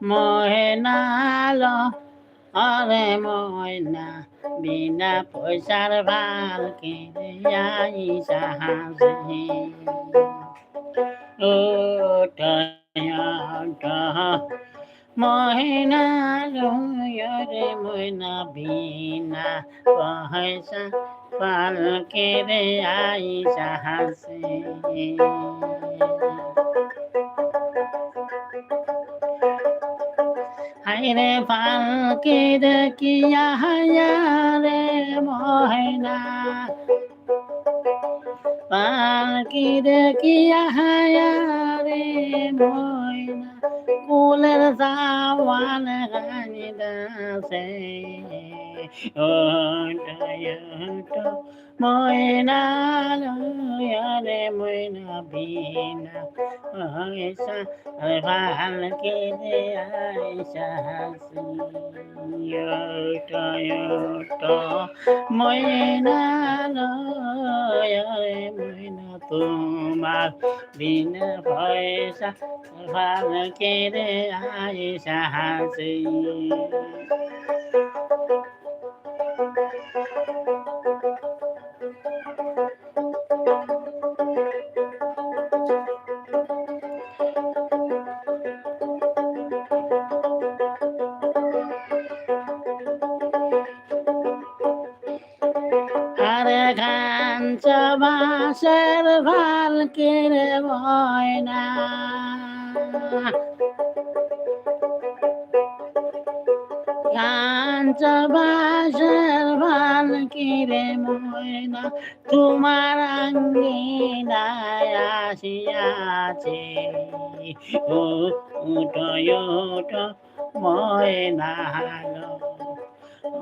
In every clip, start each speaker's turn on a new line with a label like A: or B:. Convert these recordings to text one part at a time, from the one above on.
A: ময়নাল আরে ময়না বিনা পয়সার ভাল কিনে আইসা হাসি ও ময়না রে ময়না বিনা পয়সা ভাল কিনে আইসা হাসি হাইরে পালকি দেখিয়া হায়া রে ময়না পালকি দেখিয়া হায়া রে ময়না কুলের সাওয়াল গানি দাসে ও ময়না রে ময়না বিনা পয়সা পালকি দে আইসা হাসি ময়না রে ময়না তোমার বিনা পয়সা পালকি দে আইসা হাসি আরে খাঞ্চ বাসের ভাল কিরে ময়না খাঞ্চ বাসের ভাল কিরে ময়না তোমার আঙ্গিনায় আসিয়াছে ও উঠয় উঠ ময়না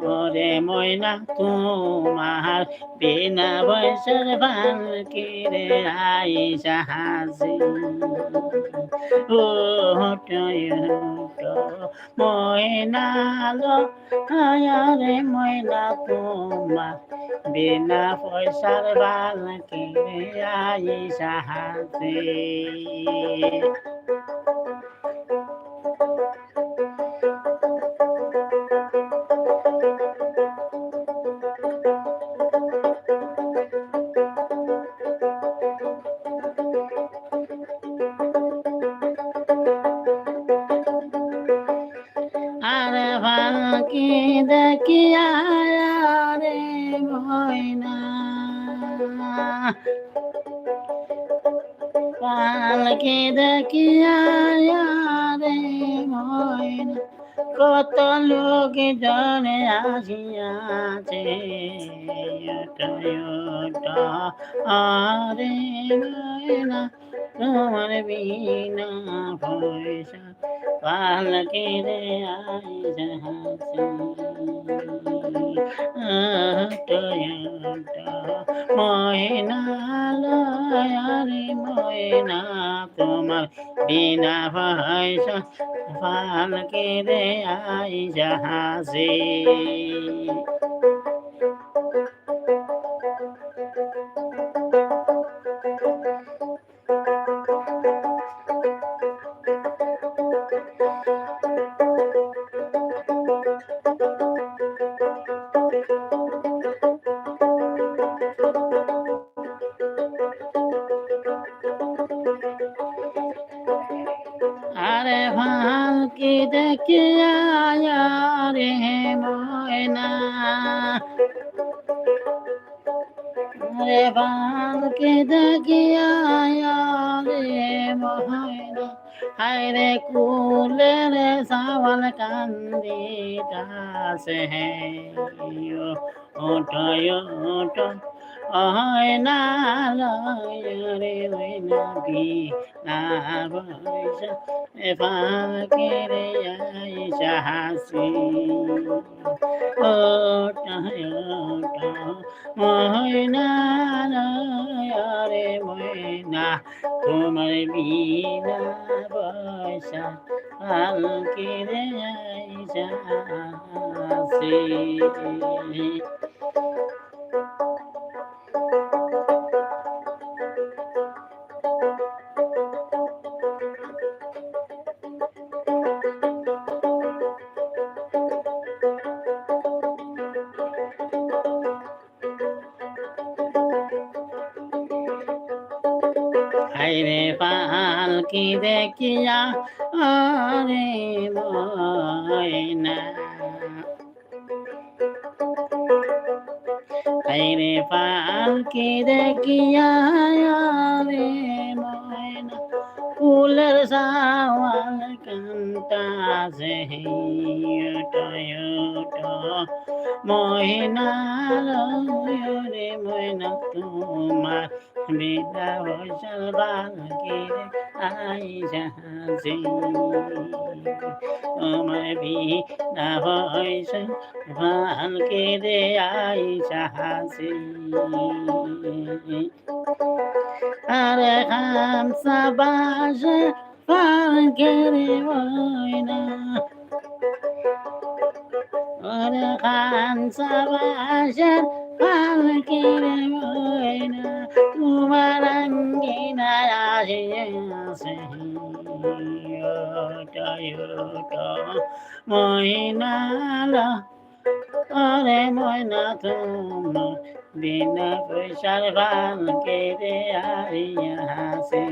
A: ওরে ময়না তোমার বিনা পয়সার ভাল কিরে আইসা হাসি ও ময়না রে ময়না তোমার বিনা পয়সার ভাল কিরে আইসা হাসি আরে ফাঁকি দেখিয়া রে ময়না পালকি দেখিয়া রে ময়না কত লোক জনে আসিয়াছে আরে ময়না তোমার বিনা পয়সা পালকি রে আইসা হাসি ময়না রে ময়না তোমার বিনা পয়সা পালকি রে আইসা হাসি আরে ফালকি দেখিয়া রে ময়না আরে ফালকি দেখিয়া রে ময়না হায়রে কুলের সাওয়াল কান্দিতাছে ওঠয় ওঠ না রে ময়না বিনা পয়সা ফালকি রে আইসা হাসি ময়না রে ময়না তোমার বিনা পয়সা পালকি রে আইসা হাসি হাইরে পালকি দেখিয়া আরে ময়না হাইরে পালকি দেখিয়া রে ময়না ফুলের সাওয়াল কান্তাছে ময়না রে ময়না তোমার বিনা বৈশাল বালকি রে আইসাছে তোমার বিনা বৈশাল বালকি রে আইসাছে আরে খামসা বাসে পালকি রে ময়না আরে খামসা বাসে পালকি রে ময়না তোমার আঙ্গিনায় আসিয়াছে ময়না আরে ময়না তোমার বিনা পয়সার পালকি রে আইয়াছে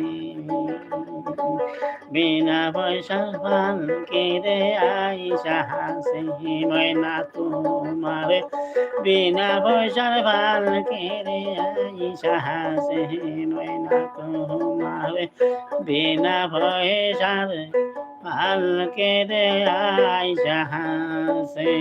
A: বিনা পয়সার পালকি রে আইসাছে ময়না তোমার বিনা পয়সার পালকি রে আইসাছে ময়না তোমার বিনা পয়সার পালকি রে আইসাছে